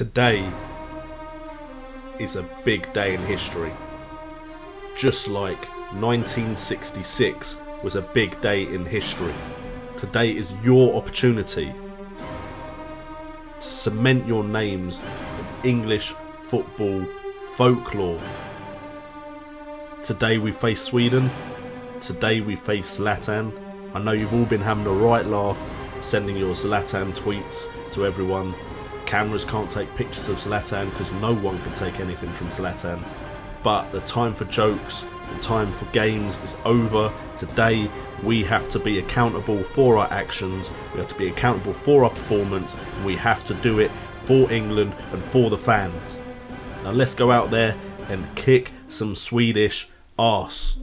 Today is a big day in history. Just like 1966 was a big day in history. Today is your opportunity to cement your names in English football folklore. Today we face Sweden. Today we face Zlatan. I know you've all been having a right laugh sending your Zlatan tweets to everyone. Cameras can't take pictures of Zlatan because no one can take anything from Zlatan. But the time for jokes, the time for games is over. Today we have to be accountable for our actions, we have to be accountable for our performance, and we have to do it for England and for the fans. Now let's go out there and kick some Swedish arse.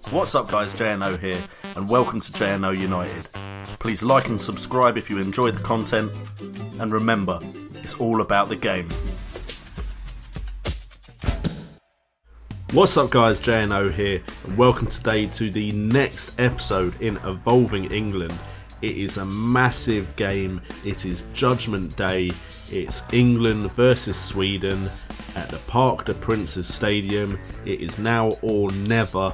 What's up guys, JNO here, and welcome to JNO United. Please like and subscribe if you enjoy the content, and remember, it's all about the game. What's up guys, JNO here, and welcome today to the next episode in Evolving England. It is a massive game, it is Judgment Day, it's England versus Sweden at the Parc des Princes Stadium. It is now or never.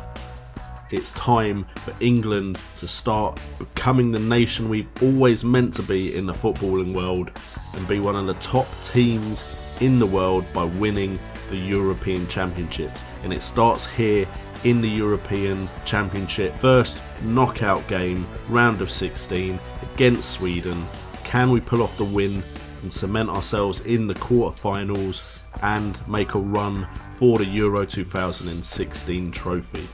It's time for England to start becoming the nation we've always meant to be in the footballing world and be one of the top teams in the world by winning the European Championships. And it starts here in the European Championship. First knockout game, round of 16 against Sweden. Can we pull off the win and cement ourselves in the quarterfinals and make a run for the Euro 2016 trophy?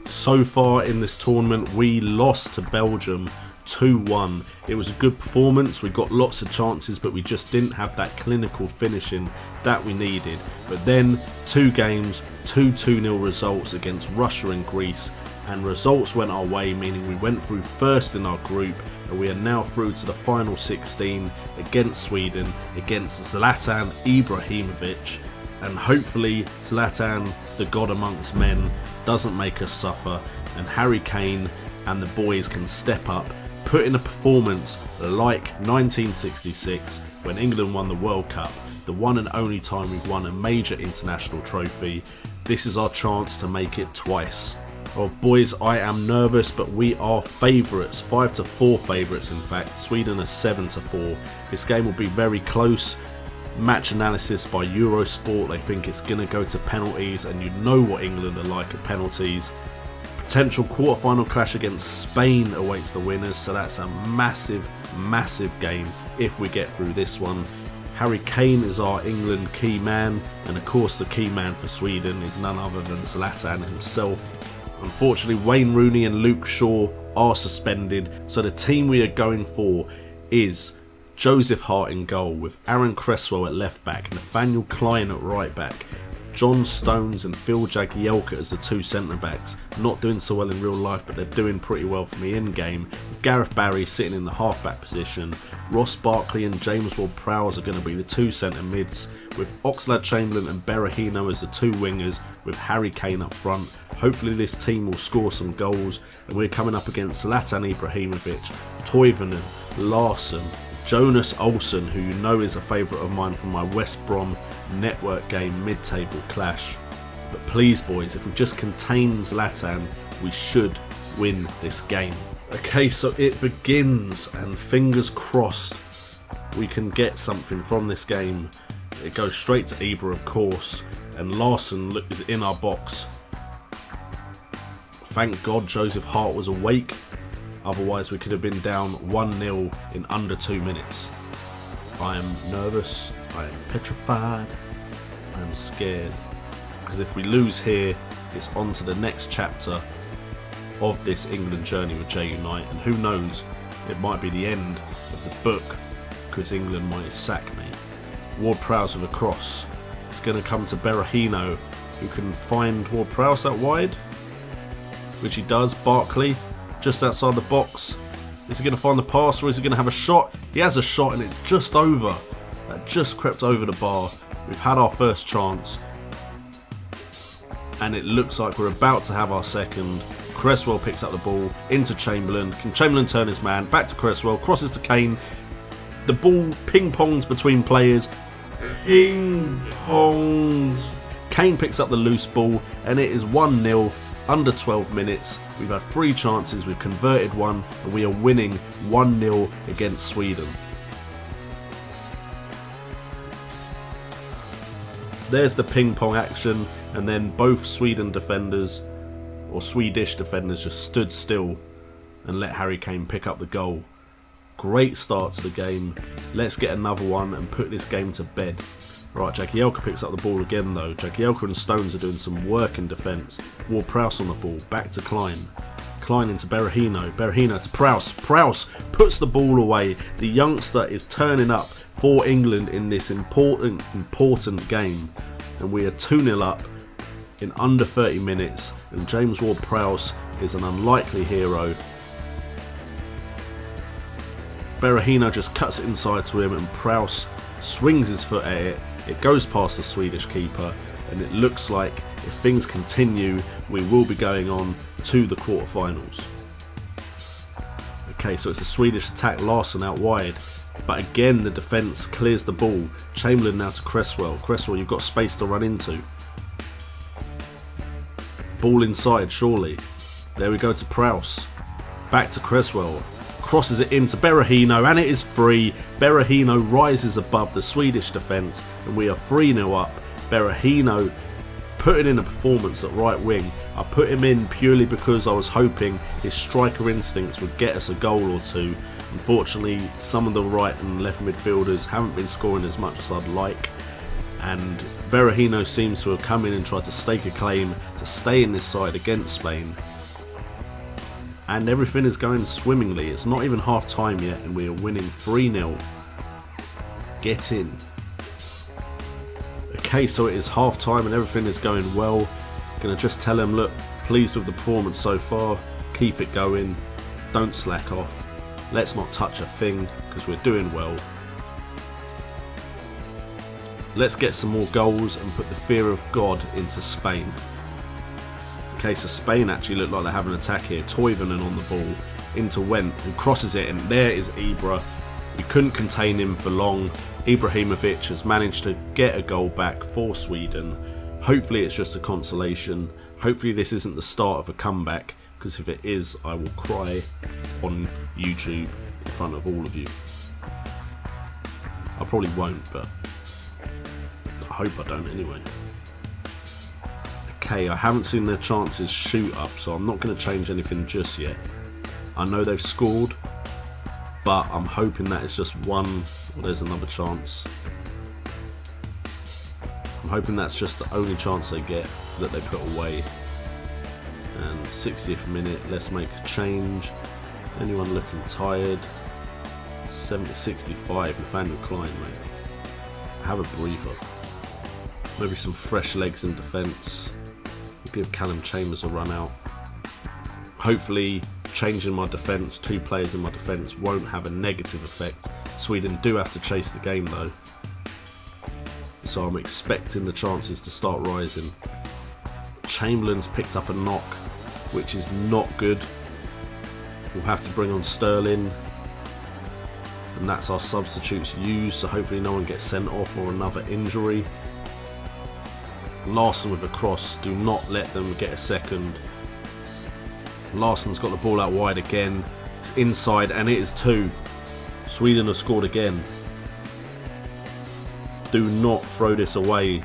So far in this tournament, we lost to Belgium 2-1. It was a good performance, we got lots of chances, but we just didn't have that clinical finishing that we needed. But then 2 games, 2 2-0 results against Russia and Greece, and results went our way, meaning we went through first in our group, and we are now through to the final 16 against Sweden, against Zlatan Ibrahimovic. And hopefully Zlatan, the god amongst men, doesn't make us suffer, and Harry Kane and the boys can step up, put in a performance like 1966 when England won the World Cup, the one and only time we've won a major international trophy. This is our chance to make it twice. Well boys, I am nervous, but we are favourites, 5-4 favourites in fact. Sweden are 7-4. This game will be very close. Match analysis by Eurosport, they think it's going to go to penalties, and you know what England are like at penalties. Potential quarterfinal clash against Spain awaits the winners, so that's a massive game if we get through this one. Harry Kane is our England key man, and of course the key man for Sweden is none other than Zlatan himself. Unfortunately, Wayne Rooney and Luke Shaw are suspended, so the team we are going for is Joseph Hart in goal, with Aaron Cresswell at left back, Nathaniel Klein at right back, John Stones and Phil Jagielka as the 2 centre backs. Not doing so well in real life, but they're doing pretty well for me in game. With Gareth Barry sitting in the half back position, Ross Barkley and James Ward-Prowse are going to be the 2 centre mids, with Oxlade-Chamberlain and Berahino as the 2 wingers, with Harry Kane up front. Hopefully this team will score some goals, and we're coming up against Zlatan Ibrahimovic, Toivonen, Larsson, Jonas Olsson, who you know is a favourite of mine from my West Brom network game mid-table clash. But please boys, if we just contain Zlatan, we should win this game. Okay, so it begins, and fingers crossed we can get something from this game. It goes straight to Ibra, of course, and Larsson is in our box. Thank God Joseph Hart was awake. Otherwise we could have been down 1-0 in under 2 minutes. I am nervous, I am petrified, I am scared. Because if we lose here, it's on to the next chapter of this England journey with J Unite. And who knows, it might be the end of the book, because England might sack me. Ward-Prowse with a cross. It's going to come to Berahino, who can find Ward-Prowse out wide, which he does. Barkley just outside the box. Is he going to find the pass, or is he going to have a shot? He has a shot, and it's just over. That just crept over the bar. We've had our first chance, and it looks like we're about to have our second. Cresswell picks up the ball into Chamberlain. Can Chamberlain turn his man? Back to Cresswell. Crosses to Kane. The ball ping-pongs between players. Ping pongs. Kane picks up the loose ball and it is 1-0 under 12 minutes. We've had 3 chances, we've converted 1 and we are winning 1-0 against Sweden. There's the ping pong action, and then both Swedish defenders just stood still and let Harry Kane pick up the goal. Great start to the game. Let's get another one and put this game to bed. Right, Jagielka picks up the ball again though. Jagielka and Stones are doing some work in defence. Ward-Prowse on the ball, back to Klein. Klein into Berahino. Berahino to Prowse. Prowse puts the ball away. The youngster is turning up for England in this important game. And we are 2-0 up in under 30 minutes. And James Ward-Prowse is an unlikely hero. Berahino just cuts it inside to him and Prowse swings his foot at it. It goes past the Swedish keeper and it looks like if things continue we will be going on to the quarterfinals. Okay, so it's a Swedish attack, Larsson out wide, but again the defence clears the ball. Chamberlain now to Cresswell. Cresswell, you've got space to run into. Ball inside, surely. There we go to Prowse. Back to Cresswell. Crosses it into Berahino and it is free. Berahino rises above the Swedish defence and we are 3-0 up. Berahino putting in a performance at right wing. I put him in purely because I was hoping his striker instincts would get us a goal or two. Unfortunately, some of the right and left midfielders haven't been scoring as much as I'd like, and Berahino seems to have come in and tried to stake a claim to stay in this side against Spain. And everything is going swimmingly. It's not even half time yet and we are winning 3-0. Get in. Okay, so it is half time and everything is going well. Gonna just tell him, look, pleased with the performance so far. Keep it going. Don't slack off. Let's not touch a thing because we're doing well. Let's get some more goals and put the fear of God into Spain. Okay, so Spain actually look like they have an attack here. Toivonen on the ball into Wendt, who crosses it, and there is Ibra. We couldn't contain him for long. Ibrahimovic has managed to get a goal back for Sweden. Hopefully it's just a consolation. Hopefully this isn't the start of a comeback, because if it is, I will cry on YouTube in front of all of you. I probably won't, but I hope I don't anyway. Okay, I haven't seen their chances shoot up, so I'm not going to change anything just yet. I know they've scored, but I'm hoping that it's just one. Well, there's another chance. I'm hoping that's just the only chance they get that they put away. And 60th minute, let's make a change. Anyone looking tired? 65, Nathaniel Klein, mate. Have a breather. Maybe some fresh legs in defence. Give Callum Chambers a run out. Hopefully changing my defence, 2 players in my defence, won't have a negative effect. Sweden do have to chase the game though, so I'm expecting the chances to start rising. Chamberlain's picked up a knock, which is not good. We'll have to bring on Sterling, and that's our substitutes used, so hopefully no one gets sent off or another injury. Larsson with a cross, do not let them get a second. Larsson's got the ball out wide again. It's inside and it is 2. Sweden have scored again. Do not throw this away.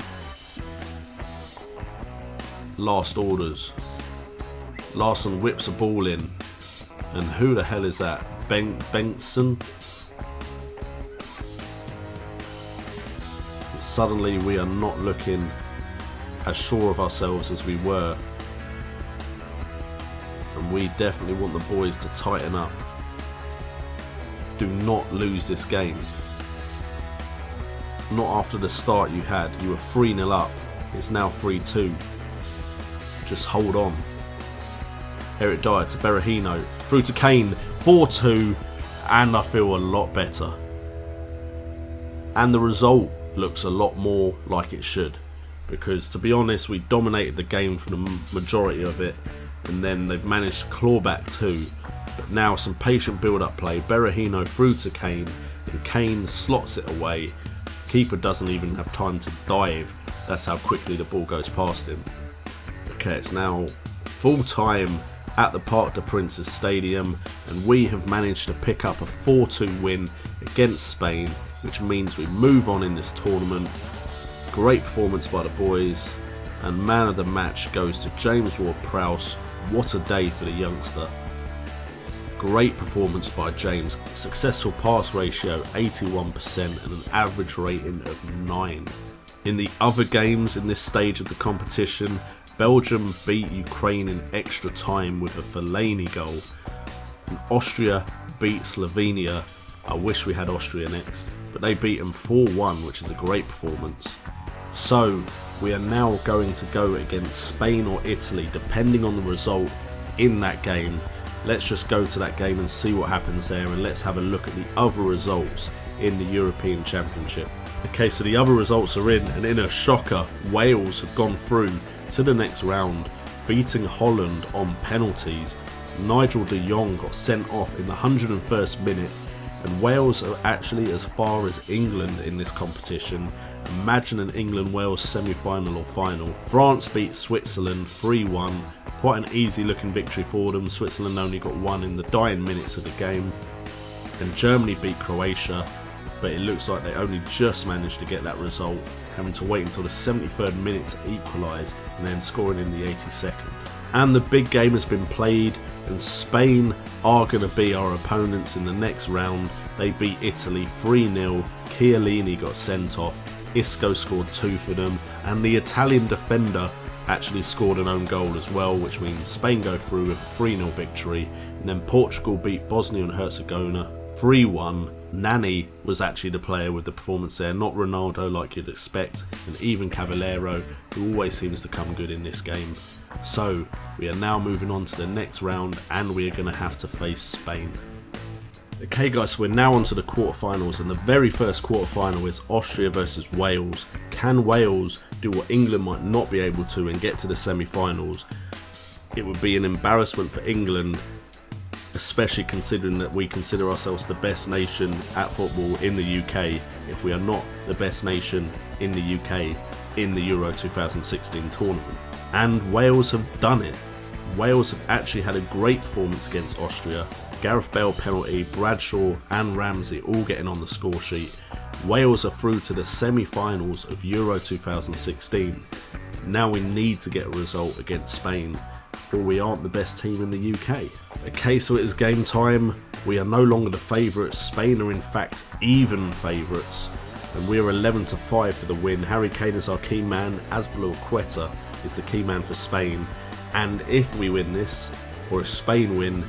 Last orders. Larsson whips a ball in. And who the hell is that? Bengtsson? Suddenly we are not looking as sure of ourselves as we were, and we definitely want the boys to tighten up. Do not lose this game. Not after the start you had. You were 3-0 up, it's now 3-2. Just hold on. Eric Dyer to Berahino, through to Kane, 4-2, and I feel a lot better. And the result looks a lot more like it should. Because to be honest, we dominated the game for the majority of it, and then they've managed to claw back 2. But now some patient build-up play. Berahino through to Kane, and Kane slots it away. Keeper doesn't even have time to dive. That's how quickly the ball goes past him. Okay, it's now full time at the Parc des Princes Stadium, and we have managed to pick up a 4-2 win against Spain, which means we move on in this tournament. Great performance by the boys, and man of the match goes to James Ward-Prowse. What a day for the youngster. Great performance by James. Successful pass ratio 81% and an average rating of 9. In the other games in this stage of the competition, Belgium beat Ukraine in extra time with a Fellaini goal, and Austria beat Slovenia. I wish we had Austria next, but they beat them 4-1, which is a great performance. So we are now going to go against Spain or Italy, depending on the result in that game. Let's just go to that game and see what happens there, and let's have a look at the other results in the European Championship. Okay, so the other results are in, and in a shocker, Wales have gone through to the next round, beating Holland on penalties. Nigel de Jong got sent off in the 101st minute, and Wales are actually as far as England in this competition. Imagine an England-Wales semi-final or final. France beat Switzerland 3-1. Quite an easy looking victory for them. Switzerland only got one in the dying minutes of the game. And Germany beat Croatia, but it looks like they only just managed to get that result, having to wait until the 73rd minute to equalise and then scoring in the 82nd. And the big game has been played, and Spain are going to be our opponents in the next round. They beat Italy 3-0. Chiellini got sent off. Isco scored 2 for them, and the Italian defender actually scored an own goal as well, which means Spain go through with a 3-0 victory. And then Portugal beat Bosnia and Herzegovina 3-1. Nani was actually the player with the performance there, not Ronaldo like you'd expect, and even Cavallero, who always seems to come good in this game. So we are now moving on to the next round, and we are going to have to face Spain. Okay guys, so we're now on to the quarterfinals, and the very first quarterfinal is Austria versus Wales. Can Wales do what England might not be able to and get to the semi-finals? It would be an embarrassment for England, especially considering that we consider ourselves the best nation at football in the UK, if we are not the best nation in the UK in the Euro 2016 tournament. And Wales have done it. Wales have actually had a great performance against Austria. Gareth Bale penalty, Bradshaw and Ramsey all getting on the score sheet. Wales are through to the semi-finals of Euro 2016. Now we need to get a result against Spain, or we aren't the best team in the UK. Okay, so it is game time. We are no longer the favourites. Spain are in fact even favourites, and we are 11-5 for the win. Harry Kane is our key man. Azpilicueta is the key man for Spain, and if we win this, or if Spain win,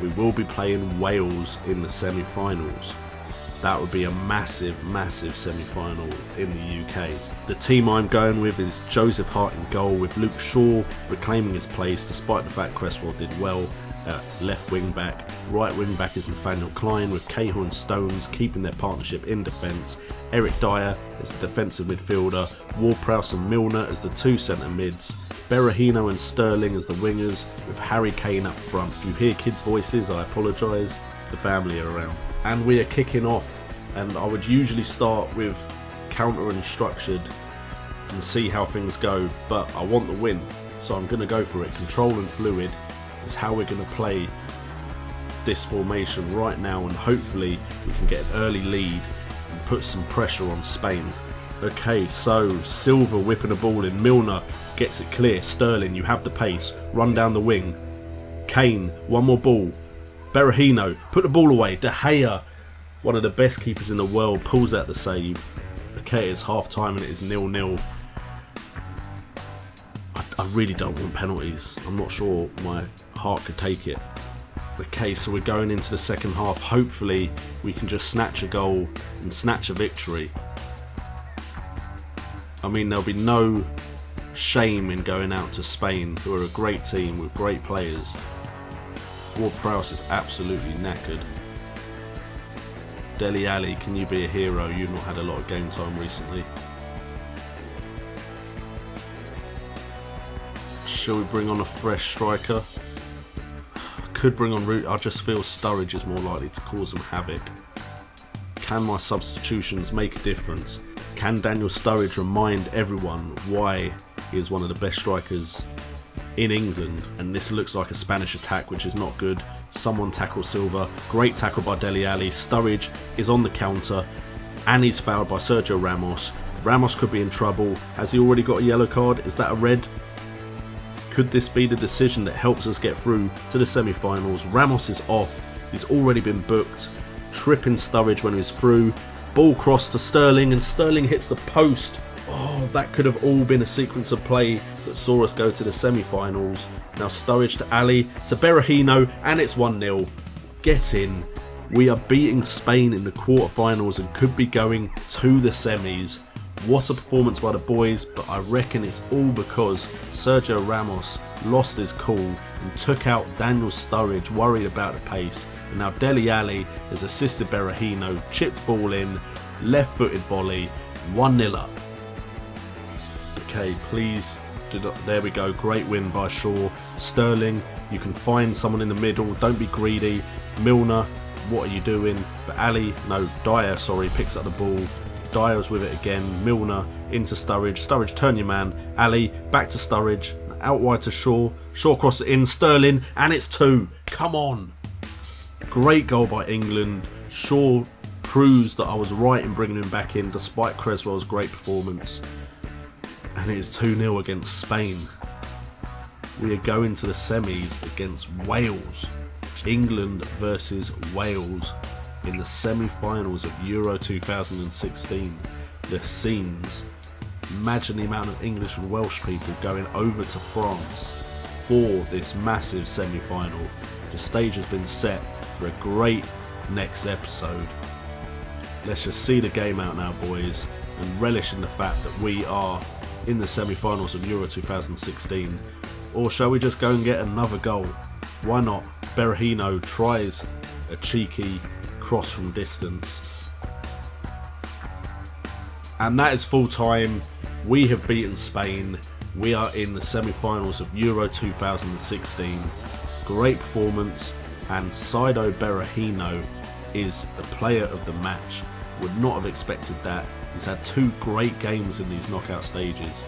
we will be playing Wales in the semi-finals. That would be a massive, massive semi-final in the UK. The team I'm going with is Joseph Hart in goal, with Luke Shaw reclaiming his place despite the fact Cresswell did well at left wing back. Right wing back is Nathaniel Klein, with Cahill and Stones keeping their partnership in defence. Eric Dyer as the defensive midfielder, Ward-Prowse and Milner as the two centre mids, Berahino and Sterling as the wingers, with Harry Kane up front. If you hear kids' voices, I apologise, the family are around. And we are kicking off, and I would usually start with counter and structured and see how things go, but I want the win, so I'm going to go for it. Control and fluid is how we're going to play this formation right now, and hopefully we can get an early lead and put some pressure on Spain. Okay, so Silva whipping a ball in, Milner gets it clear, Sterling, you have the pace, run down the wing. Kane, one more ball. Berahino, put the ball away. De Gea, one of the best keepers in the world, pulls out the save. Okay, it's half time and it is 0-0. I really don't want penalties. I'm not sure my heart could take it. Okay, so we're going into the second half. Hopefully we can just snatch a goal and snatch a victory. I mean, there'll be no shame in going out to Spain, who are a great team with great players. Ward-Prowse is absolutely knackered. Dele Alli, can you be a hero? You've not had a lot of game time recently. Shall we bring on a fresh striker? I could bring on Root. I just feel Sturridge is more likely to cause some havoc. Can my substitutions make a difference? Can Daniel Sturridge remind everyone why he is one of the best strikers in England? And this looks like a Spanish attack, which is not good. Someone tackles Silva. Great tackle by Dele Alli. Sturridge is on the counter and he's fouled by Sergio Ramos. Ramos could be in trouble. Has he already got a yellow card? Is that a red? Could this be the decision that helps us get through to the semi-finals? Ramos is off. He's already been booked. Tripping Sturridge when he was through. Ball cross to Sterling and Sterling hits the post. Oh, that could have all been a sequence of play that saw us go to the semi-finals. Now Sturridge to Ali, to Berahino, and it's 1-0. Get in. We are beating Spain in the quarterfinals and could be going to the semis. What a performance by the boys, but I reckon it's all because Sergio Ramos lost his cool and took out Daniel Sturridge, worried about the pace. And now Dele Alli has assisted Berahino, chipped ball in, left-footed volley, 1-0 up. Okay, please, there we go, great win by Shaw. Sterling, you can find someone in the middle, don't be greedy. Milner, what are you doing? But Dyer, picks up the ball. Dyer's with it again. Milner into Sturridge. Sturridge, turn your man. Ali back to Sturridge. Out wide to Shaw. Shaw cross it in. Sterling, and it's 2. Come on. Great goal by England. Shaw proves that I was right in bringing him back in despite Creswell's great performance. And it is 2-0 against Spain. We are going to the semis against Wales. England versus Wales in the semi-finals of Euro 2016. The scenes. Imagine the amount of English and Welsh people going over to France for this massive semi-final. The stage has been set for a great next episode. Let's just see the game out now, boys, and relish in the fact that we are in the semi-finals of Euro 2016. Or shall we just go and get another goal? Why not? Berahino tries a cheeky cross from distance. And that is full time. We have beaten Spain. We are in the semi-finals of Euro 2016. Great performance, and Saido Berahino is the player of the match. Would not have expected that. He's had 2 great games in these knockout stages.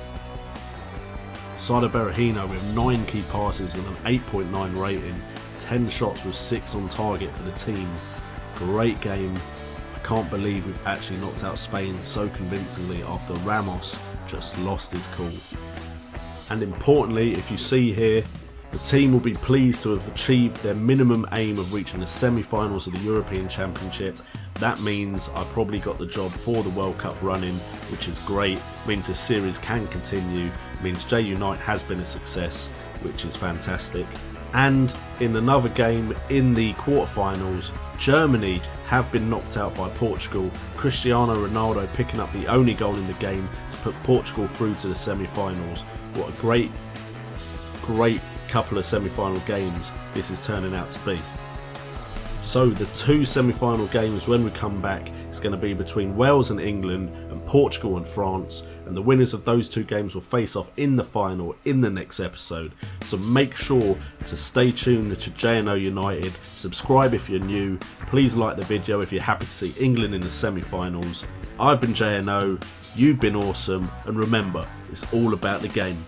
Saido Berahino with 9 key passes and an 8.9 rating, 10 shots with 6 on target for the team. Great game. I can't believe we've actually knocked out Spain so convincingly after Ramos just lost his cool. And importantly, if you see here, the team will be pleased to have achieved their minimum aim of reaching the semi-finals of the European Championship. That means I probably got the job for the World Cup running, which is great. Means this series can continue. Means J Unite has been a success, which is fantastic. And in another game in the quarterfinals, Germany have been knocked out by Portugal. Cristiano Ronaldo picking up the only goal in the game to put Portugal through to the semi-finals. What a great couple of semi-final games this is turning out to be. So the 2 semi-final games when we come back is going to be between Wales and England and Portugal and France, and the winners of those 2 games will face off in the final in the next episode. So make sure to stay tuned to JNO United, subscribe if you're new, please like the video if you're happy to see England in the semi-finals. I've been JNO, you've been awesome, and remember, it's all about the game.